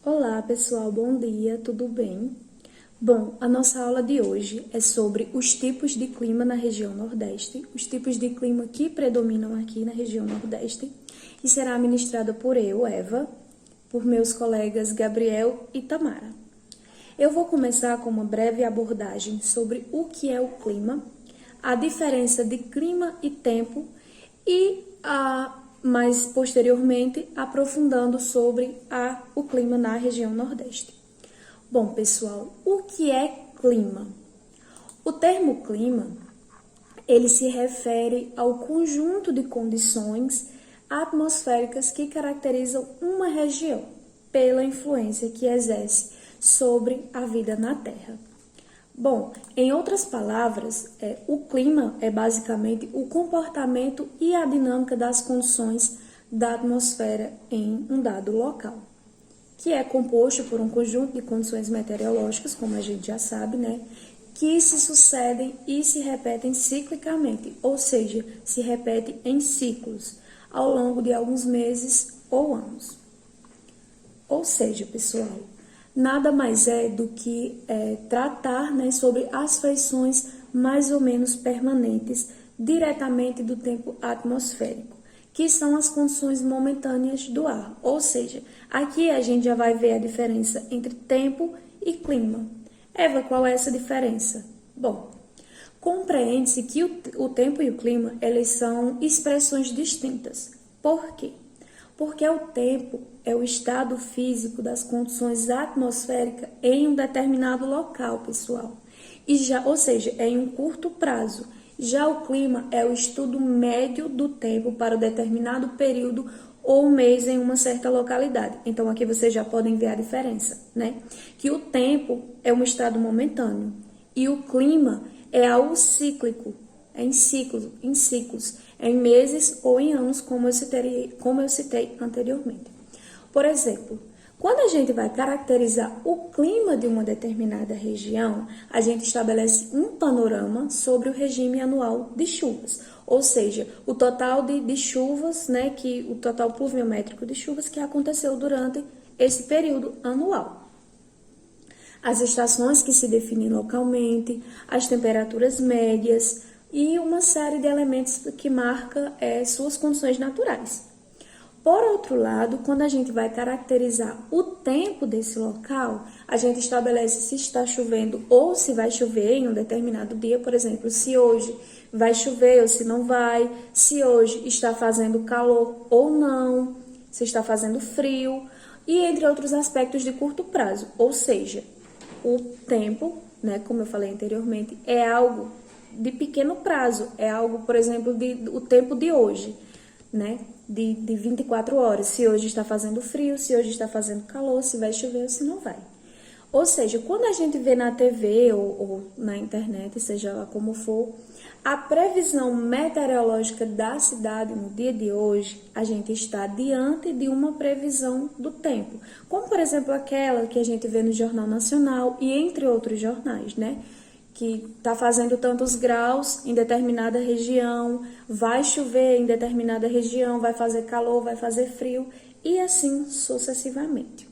Olá, pessoal, bom dia, tudo bem? Bom, a nossa aula de hoje é sobre os tipos de clima na região Nordeste, os tipos de clima que predominam aqui na região Nordeste, e será ministrada por eu, Eva, por meus colegas Gabriel e Tamara. Eu vou começar com uma breve abordagem sobre o que é o clima, a diferença de clima e tempo e mais posteriormente aprofundando sobre o clima na região Nordeste. Bom, pessoal, o que é clima? O termo clima, ele se refere ao conjunto de condições atmosféricas que caracterizam uma região pela influência que exerce sobre a vida na Terra. Bom, em outras palavras, o clima é basicamente o comportamento e a dinâmica das condições da atmosfera em um dado local, que é composto por um conjunto de condições meteorológicas, como a gente já sabe, né, que se sucedem e se repetem ciclicamente, ou seja, se repetem em ciclos, ao longo de alguns meses ou anos. Ou seja, pessoal, nada mais é do que tratar, né, sobre as feições mais ou menos permanentes diretamente do tempo atmosférico, que são as condições momentâneas do ar. Ou seja, aqui a gente já vai ver a diferença entre tempo e clima. Eva, qual é essa diferença? Bom, compreende-se que o tempo e o clima, eles são expressões distintas. Por quê? Porque o tempo é o estado físico das condições atmosféricas em um determinado local, pessoal. Ou seja, é em um curto prazo. Já o clima é o estudo médio do tempo para um determinado período ou mês em uma certa localidade. Então, aqui vocês já podem ver a diferença, né? Que o tempo é um estado momentâneo e o clima é algo cíclico, é em ciclos, em meses ou em anos, como eu citei anteriormente. Por exemplo, quando a gente vai caracterizar o clima de uma determinada região, a gente estabelece um panorama sobre o regime anual de chuvas, ou seja, o total de chuvas, né, o total pluviométrico de chuvas que aconteceu durante esse período anual. As estações que se definem localmente, as temperaturas médias e uma série de elementos que marca suas condições naturais. Por outro lado, quando a gente vai caracterizar o tempo desse local, a gente estabelece se está chovendo ou se vai chover em um determinado dia, por exemplo, se hoje vai chover ou se não vai, se hoje está fazendo calor ou não, se está fazendo frio, e entre outros aspectos de curto prazo, ou seja, o tempo, né, como eu falei anteriormente, é algo de pequeno prazo, é algo, por exemplo, o tempo de hoje, né, de 24 horas, se hoje está fazendo frio, se hoje está fazendo calor, se vai chover ou se não vai. Ou seja, quando a gente vê na TV ou na internet, seja lá como for, a previsão meteorológica da cidade no dia de hoje, a gente está diante de uma previsão do tempo, como por exemplo aquela que a gente vê no Jornal Nacional e entre outros jornais, né? Que está fazendo tantos graus em determinada região, vai chover em determinada região, vai fazer calor, vai fazer frio e assim sucessivamente.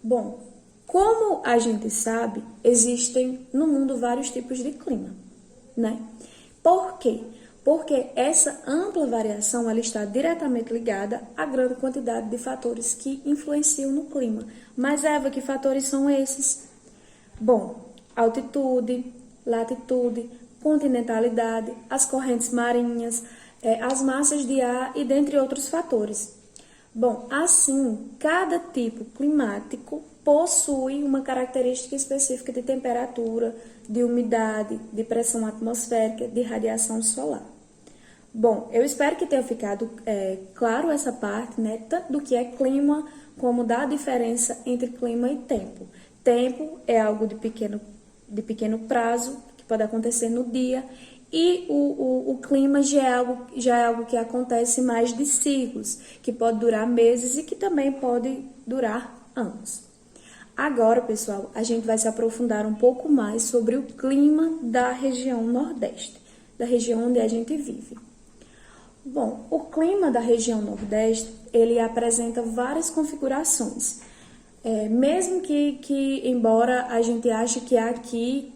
Bom, como a gente sabe, existem no mundo vários tipos de clima, né? Por quê? Porque essa ampla variação ela está diretamente ligada à grande quantidade de fatores que influenciam no clima. Mas, Eva, que fatores são esses? Bom, altitude, latitude, continentalidade, as correntes marinhas, as massas de ar e dentre outros fatores. Bom, assim, cada tipo climático possui uma característica específica de temperatura, de umidade, de pressão atmosférica, de radiação solar. Bom, eu espero que tenha ficado claro essa parte, né, tanto do que é clima como da diferença entre clima e tempo. Tempo é algo de pequeno prazo, que pode acontecer no dia, e o clima já é algo que acontece mais de ciclos, que pode durar meses e que também pode durar anos. Agora, pessoal, a gente vai se aprofundar um pouco mais sobre o clima da região Nordeste, da região onde a gente vive. Bom, o clima da região Nordeste, ele apresenta várias configurações. Mesmo que, embora a gente ache que aqui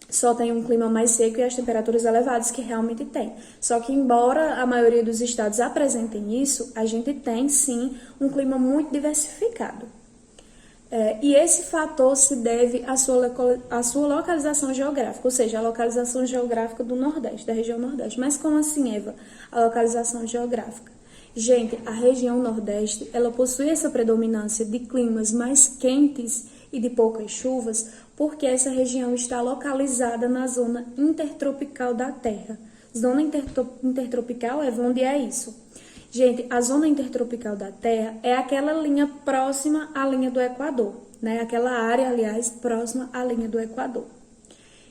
só tem um clima mais seco e as temperaturas elevadas, que realmente tem. Só que, embora a maioria dos estados apresentem isso, a gente tem, sim, um clima muito diversificado. E esse fator se deve à sua localização geográfica, ou seja, a localização geográfica do Nordeste, da região Nordeste. Mas como assim, Eva, a localização geográfica? Gente, a região Nordeste, ela possui essa predominância de climas mais quentes e de poucas chuvas, porque essa região está localizada na zona intertropical da Terra. Zona intertropical, Eva, onde é isso? Gente, a zona intertropical da Terra é aquela linha próxima à linha do Equador, né? Aquela área, aliás, próxima à linha do Equador.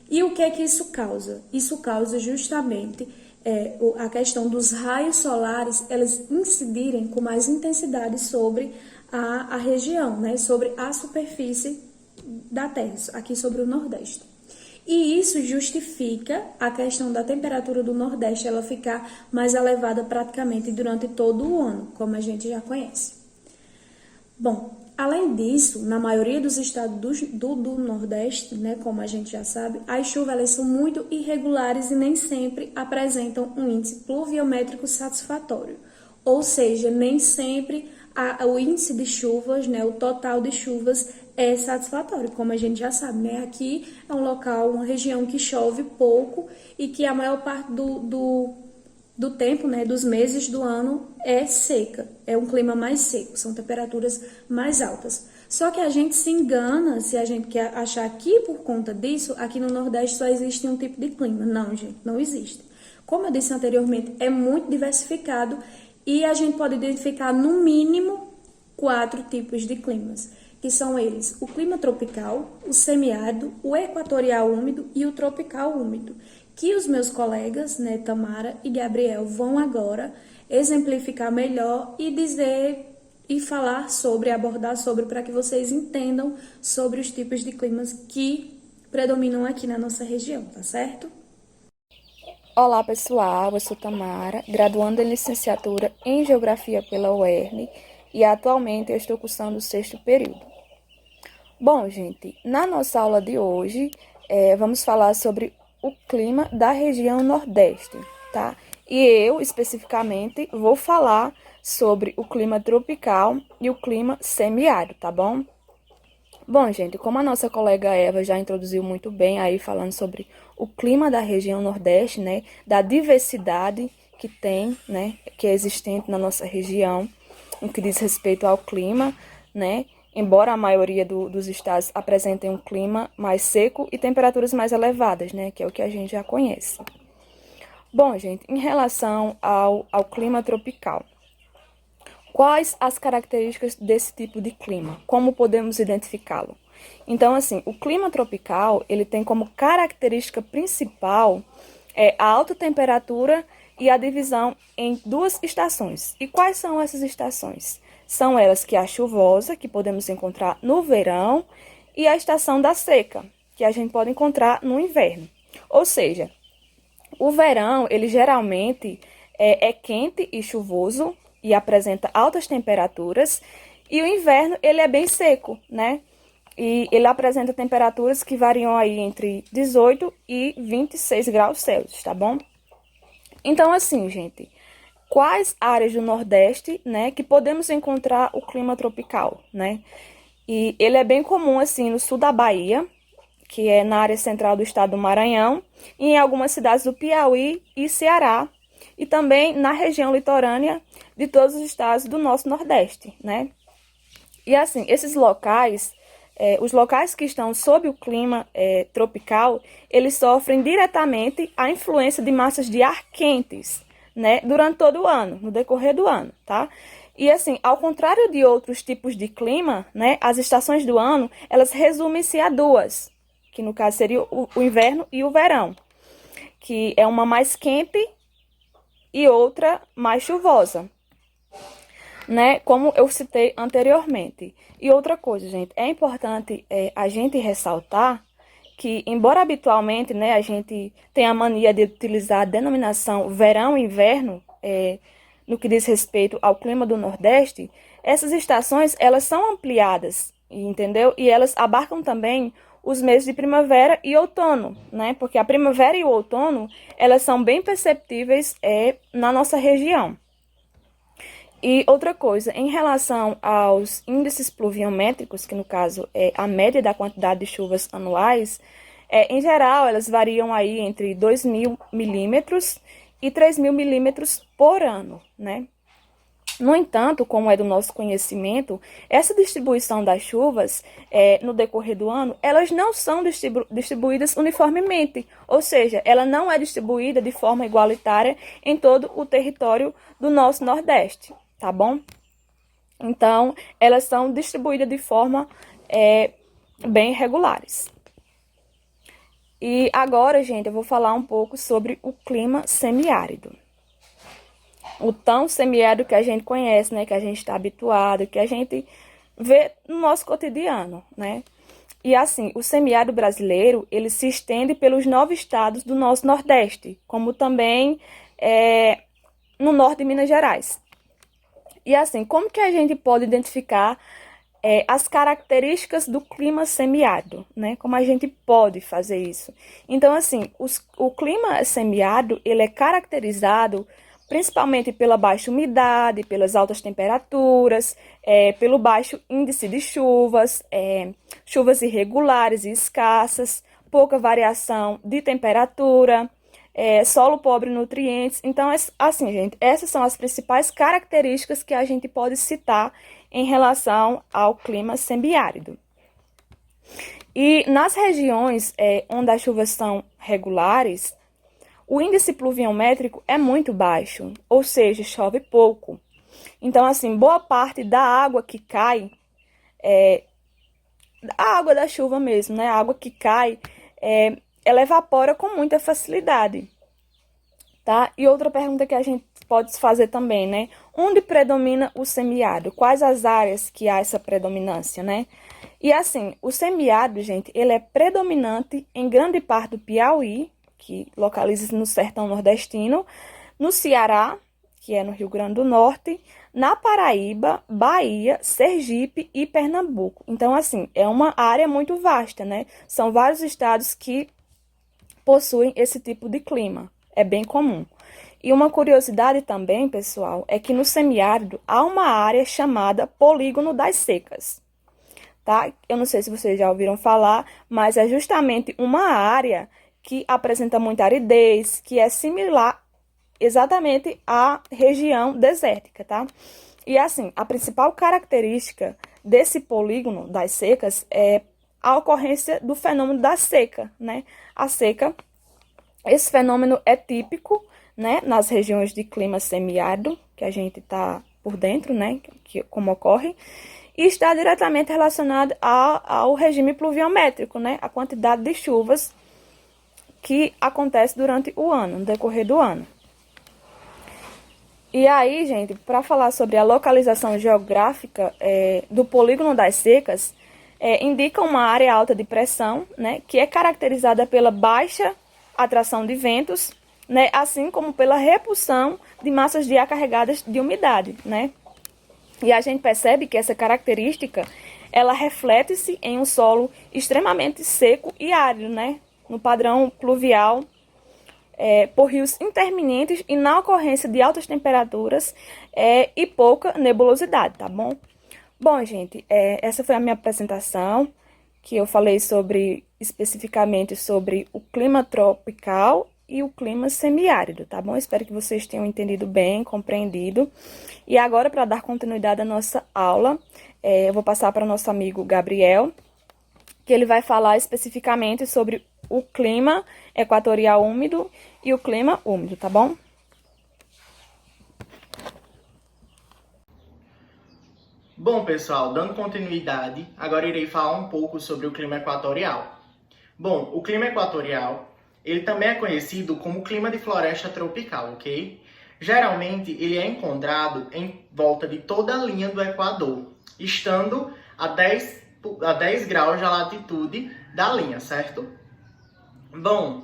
E o que é que isso causa? Isso causa justamente a questão dos raios solares, elas incidirem com mais intensidade sobre a região, né? Sobre a superfície da Terra, aqui sobre o Nordeste. E isso justifica a questão da temperatura do Nordeste ela ficar mais elevada praticamente durante todo o ano, como a gente já conhece. Bom, além disso, na maioria dos estados do Nordeste, né, como a gente já sabe, as chuvas elas são muito irregulares e nem sempre apresentam um índice pluviométrico satisfatório. Ou seja, nem sempre o índice de chuvas, né, o total de chuvas é satisfatório, como a gente já sabe, né? Aqui é um local, uma região que chove pouco e que a maior parte do tempo, né, dos meses do ano é seca, é um clima mais seco, são temperaturas mais altas. Só que a gente se engana se a gente quer achar que por conta disso, aqui no Nordeste só existe um tipo de clima. Não, gente, não existe. Como eu disse anteriormente, é muito diversificado e a gente pode identificar no mínimo 4 tipos de climas, que são eles: o clima tropical, o semiárido, o equatorial úmido e o tropical úmido, que os meus colegas, né, Tamara e Gabriel, vão agora exemplificar melhor e dizer e falar sobre, abordar sobre, para que vocês entendam sobre os tipos de climas que predominam aqui na nossa região, tá certo? Olá pessoal, eu sou Tamara, graduanda em licenciatura em Geografia pela UERN e atualmente eu estou cursando o 6º período. Bom, gente, na nossa aula de hoje vamos falar sobre o clima da região Nordeste, tá? E eu, especificamente, vou falar sobre o clima tropical e o clima semiárido, tá bom? Bom, gente, como a nossa colega Eva já introduziu muito bem aí falando sobre o clima da região Nordeste, né, da diversidade que tem, né, que é existente na nossa região, no que diz respeito ao clima, né, embora a maioria dos estados apresentem um clima mais seco e temperaturas mais elevadas, né, que é o que a gente já conhece. Bom, gente, em relação ao clima tropical, quais as características desse tipo de clima? Como podemos identificá-lo? Então, assim, o clima tropical, ele tem como característica principal a alta temperatura e a divisão em 2 estações. E quais são essas estações? São elas que a chuvosa, que podemos encontrar no verão, e a estação da seca, que a gente pode encontrar no inverno. Ou seja, o verão, ele geralmente é quente e chuvoso, e apresenta altas temperaturas, e o inverno ele é bem seco, né? E ele apresenta temperaturas que variam aí entre 18 e 26 graus Celsius, tá bom? Então, assim, gente, quais áreas do Nordeste, né, que podemos encontrar o clima tropical, né? E ele é bem comum, assim, no sul da Bahia, que é na área central do estado do Maranhão, e em algumas cidades do Piauí e Ceará, e também na região litorânea de todos os estados do nosso Nordeste, né? E assim, esses locais, os locais que estão sob o clima tropical, eles sofrem diretamente a influência de massas de ar quentes, né? Durante todo o ano, no decorrer do ano, tá? E assim, ao contrário de outros tipos de clima, né? As estações do ano, elas resumem-se a 2, que no caso seria o inverno e o verão, que é uma mais quente e outra mais chuvosa, né? Como eu citei anteriormente. E outra coisa, gente, é importante a gente ressaltar que, embora habitualmente, né, a gente tenha a mania de utilizar a denominação verão e inverno no que diz respeito ao clima do Nordeste, essas estações elas são ampliadas entendeu? E elas abarcam também os meses de primavera e outono, né? Porque a primavera e o outono, elas são bem perceptíveis na nossa região. E outra coisa, em relação aos índices pluviométricos, que no caso é a média da quantidade de chuvas anuais, em geral elas variam aí entre 2.000 milímetros e 3.000 milímetros por ano, né? No entanto, como é do nosso conhecimento, essa distribuição das chuvas no decorrer do ano, elas não são distribuídas uniformemente, ou seja, ela não é distribuída de forma igualitária em todo o território do nosso Nordeste, tá bom? Então, elas são distribuídas de forma bem regulares. E agora, gente, eu vou falar um pouco sobre o clima semiárido. O tão semiárido que a gente conhece, né, que a gente está habituado, que a gente vê no nosso cotidiano, né? E assim, o semiárido brasileiro, ele se estende pelos 9 estados do nosso Nordeste, como também no norte de Minas Gerais. E assim, como que a gente pode identificar as características do clima semiárido, né? Como a gente pode fazer isso? Então, assim, o clima semiárido, ele é caracterizado principalmente pela baixa umidade, pelas altas temperaturas, pelo baixo índice de chuvas, chuvas irregulares e escassas, pouca variação de temperatura, solo pobre em nutrientes. Então, assim, gente, essas são as principais características que a gente pode citar em relação ao clima semiárido. E nas regiões onde as chuvas são regulares, o índice pluviométrico é muito baixo, ou seja, chove pouco. Então, assim, boa parte da água que cai, a água da chuva mesmo, né? A água que cai, ela evapora com muita facilidade, tá? E outra pergunta que a gente pode fazer também, né? Onde predomina o semiárido? Quais as áreas que há essa predominância, né? E assim, o semiárido, gente, ele é predominante em grande parte do Piauí, que localiza-se no sertão nordestino, no Ceará, que é no Rio Grande do Norte, na Paraíba, Bahia, Sergipe e Pernambuco. Então, assim, é uma área muito vasta, né? São vários estados que possuem esse tipo de clima. É bem comum. E uma curiosidade também, pessoal, é que no semiárido há uma área chamada Polígono das Secas, tá? Eu não sei se vocês já ouviram falar, mas é justamente uma área que apresenta muita aridez, que é similar exatamente à região desértica, tá? E assim, a principal característica desse polígono das secas é a ocorrência do fenômeno da seca, né? A seca, esse fenômeno é típico, né, nas regiões de clima semiárido, que a gente está por dentro, né, como ocorre, e está diretamente relacionado ao regime pluviométrico, né, a quantidade de chuvas que acontece durante o ano, no decorrer do ano. E aí, gente, para falar sobre a localização geográfica do polígono das secas, indica uma área alta de pressão, né, que é caracterizada pela baixa atração de ventos, né, assim como pela repulsão de massas de ar carregadas de umidade, né? E a gente percebe que essa característica, ela reflete-se em um solo extremamente seco e árido, né? No padrão pluvial, por rios intermitentes e na ocorrência de altas temperaturas e pouca nebulosidade, tá bom? Bom, gente, essa foi a minha apresentação, que eu falei especificamente sobre o clima tropical e o clima semiárido, tá bom? Espero que vocês tenham entendido bem, compreendido. E agora, para dar continuidade à nossa aula, eu vou passar para o nosso amigo Gabriel, que ele vai falar especificamente sobre o clima equatorial úmido e o clima úmido, tá bom? Bom, pessoal, dando continuidade, agora irei falar um pouco sobre o clima equatorial. Bom, o clima equatorial, ele também é conhecido como clima de floresta tropical, ok? Geralmente, ele é encontrado em volta de toda a linha do Equador, estando a 10 graus da latitude da linha, certo? Bom,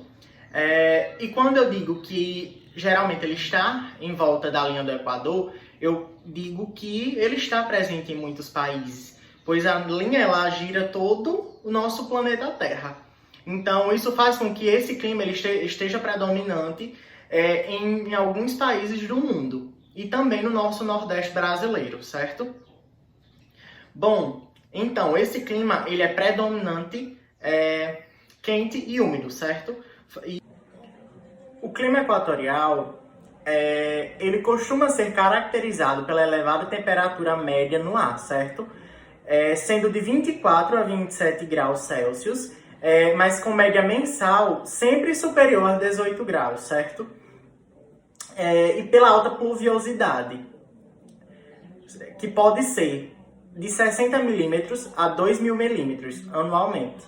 e quando eu digo que geralmente ele está em volta da linha do Equador, eu digo que ele está presente em muitos países. pois a linha ela gira todo o nosso planeta Terra. Então, isso faz com que esse clima ele esteja predominante em alguns países do mundo e também no nosso Nordeste brasileiro, certo? Bom, então, esse clima ele é predominante, quente e úmido, certo? O clima equatorial, ele costuma ser caracterizado pela elevada temperatura média no ar, certo? Sendo de 24 a 27 graus Celsius, mas com média mensal sempre superior a 18 graus, certo? E pela alta pluviosidade, que pode ser de 60 milímetros a 2.000 milímetros anualmente.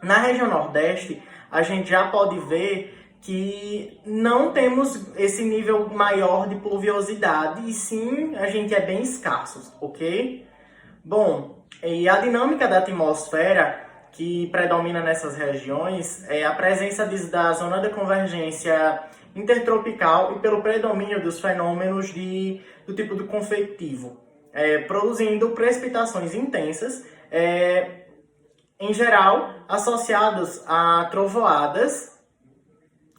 Na região Nordeste, a gente já pode ver que não temos esse nível maior de pluviosidade, e sim, a gente é bem escasso, ok? Bom, e a dinâmica da atmosfera que predomina nessas regiões é a presença da zona de convergência intertropical e pelo predomínio dos fenômenos do tipo do convectivo, produzindo precipitações intensas, em geral associadas a trovoadas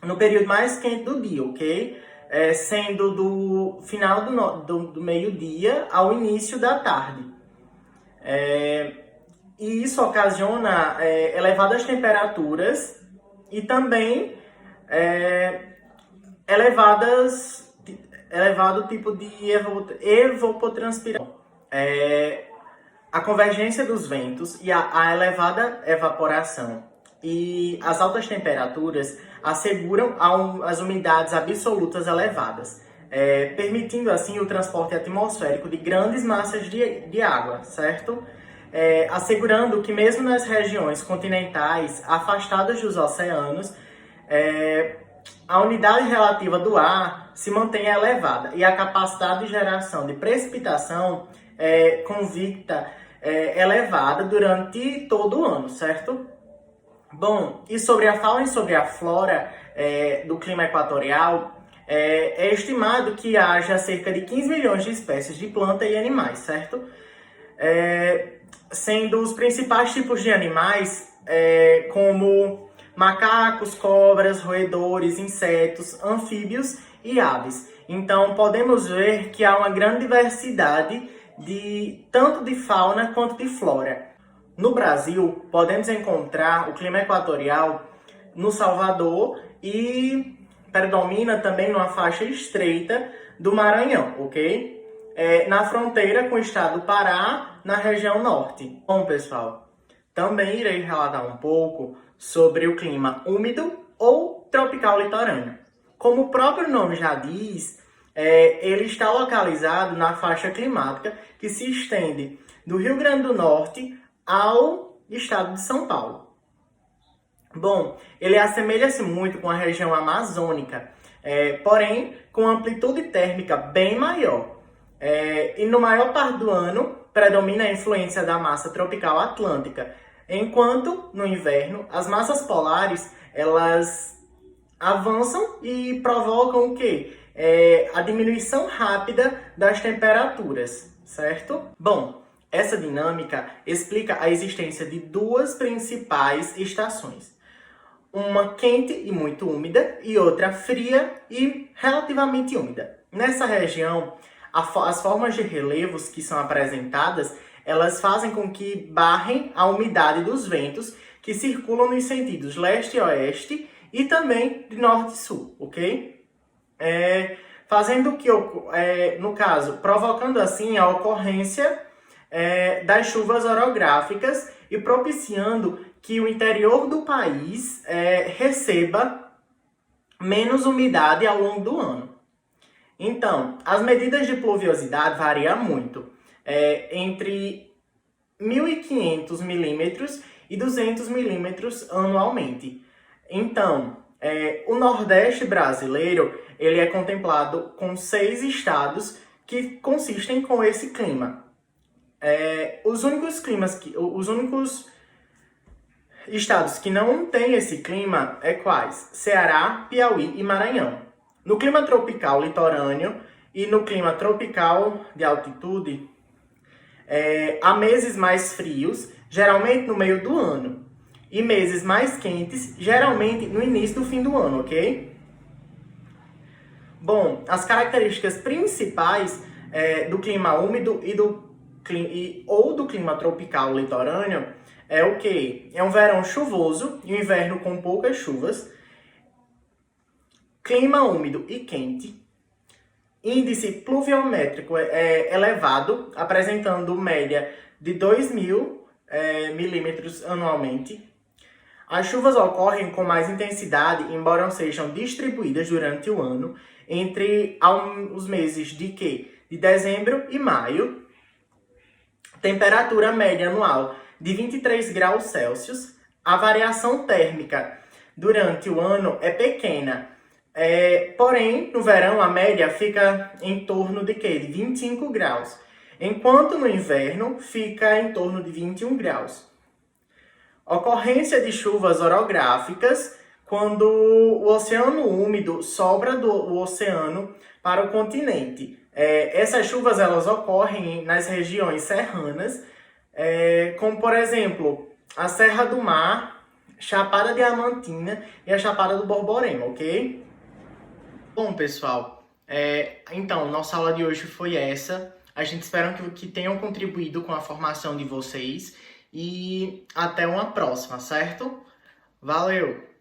no período mais quente do dia, ok? Sendo do final do meio-dia ao início da tarde. E isso ocasiona elevadas temperaturas e também elevado tipo de evapotranspiração. A convergência dos ventos e a elevada evaporação e as altas temperaturas asseguram as umidades absolutas elevadas, permitindo assim o transporte atmosférico de grandes massas de água, certo? Assegurando que mesmo nas regiões continentais afastadas dos oceanos, a unidade relativa do ar se mantém elevada e a capacidade de geração de precipitação convicta elevada durante todo o ano, certo? Bom, e sobre a fauna e sobre a flora do clima equatorial, é estimado que haja cerca de 15 milhões de espécies de planta e animais, certo? Sendo os principais tipos de animais como macacos, cobras, roedores, insetos, anfíbios e aves. Então, podemos ver que há uma grande diversidade tanto de fauna quanto de flora. No Brasil, podemos encontrar o clima equatorial no Salvador e predomina também numa faixa estreita do Maranhão, ok? Na fronteira com o estado do Pará, na região norte. Bom, pessoal, também irei relatar um pouco sobre o clima úmido ou tropical litorâneo. Como o próprio nome já diz, ele está localizado na faixa climática que se estende do Rio Grande do Norte ao estado de São Paulo. Bom, ele assemelha-se muito com a região amazônica, porém com amplitude térmica bem maior. E no maior parte do ano predomina a influência da massa tropical atlântica, enquanto no inverno as massas polares elas avançam e provocam o quê? A diminuição rápida das temperaturas, certo? Bom, essa dinâmica explica a existência de duas principais estações. Uma quente e muito úmida e outra fria e relativamente úmida. Nessa região, as formas de relevos que são apresentadas, elas fazem com que barrem a umidade dos ventos que circulam nos sentidos leste e oeste e também de norte e sul, ok? Fazendo que, no caso, provocando assim a ocorrência das chuvas orográficas e propiciando que o interior do país receba menos umidade ao longo do ano. Então, as medidas de pluviosidade variam muito, entre 1.500 milímetros e 200 milímetros anualmente. Então, o Nordeste brasileiro ele é contemplado com 6 estados que consistem com esse clima. Os únicos estados que não têm esse clima é quais? Ceará, Piauí e Maranhão. No clima tropical litorâneo e no clima tropical de altitude, há meses mais frios, geralmente no meio do ano, e meses mais quentes, geralmente no início do fim do ano, ok? Bom, as características principais do clima úmido ou do clima tropical litorâneo é o quê? É um verão chuvoso e um inverno com poucas chuvas, clima úmido e quente, índice pluviométrico elevado, apresentando média de 2.000 milímetros anualmente. As chuvas ocorrem com mais intensidade, embora sejam distribuídas durante o ano, entre os meses de dezembro e maio. Temperatura média anual de 23 graus Celsius. A variação térmica durante o ano é pequena, porém, no verão, a média fica em torno de 25 graus, enquanto no inverno fica em torno de 21 graus. Ocorrência de chuvas orográficas quando o oceano úmido sobra do oceano para o continente. Essas chuvas elas ocorrem nas regiões serranas, como, por exemplo, a Serra do Mar, Chapada Diamantina e a Chapada do Borborema, ok? Bom, pessoal, então, nossa aula de hoje foi essa. A gente espera que tenham contribuído com a formação de vocês e até uma próxima, certo? Valeu!